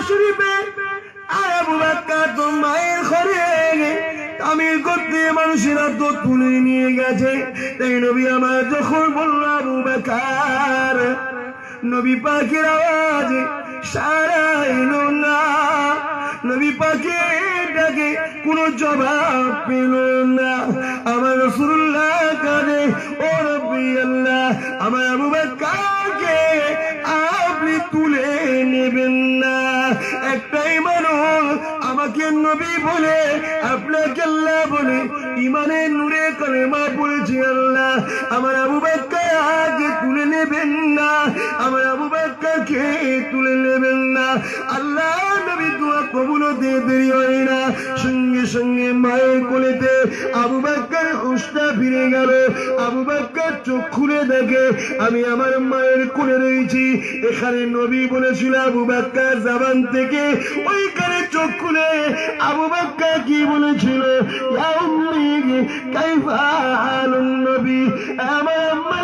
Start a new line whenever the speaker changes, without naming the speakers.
শরীফে আর আবু বকর তো মায়ের ঘরে তামিল করতে মানুষেরা তো তুলে নিয়ে গেছে। তাই নবী আমার যখন বলল আবু বকর, নবী পাকের আওয়াজে সারা এলো না, নবী পাকের ডাকে কোনো জবাব পেল না। আমার রাসূলুল্লাহ কাঁদে, ও রব্বি আল্লাহ, আমার আবু বকরকে আপনি তুলে নেবেন না। একটাই মানুষ আমাকে নবী বলে, আপনাকে আল্লাহ বলে, ইমানের নূরে কলেমা পড়েছি। আল্লাহ আমার আবু বকরকে তুলে নেবেন না, আমার আবু বকরকে তুলে নেবেন না। আল্লাহ নবী দোয়া কবুল হতে দেরি হয় না, সঙ্গে সঙ্গে মায়ের কোলেতে আবু বকর হুঁশটা ফিরে গেল। আবু বকর চোখ খুলে দেখে আমি আমার মায়ের কোলে রয়েছি। এখানে নবী বলেছিল আবু বকর জবান থেকে, ওইখানে চোখ খুলে আবু বকর কি বলেছিল, ইয়া উম্মি কাইফা হালুন নবী, আমার আম্মা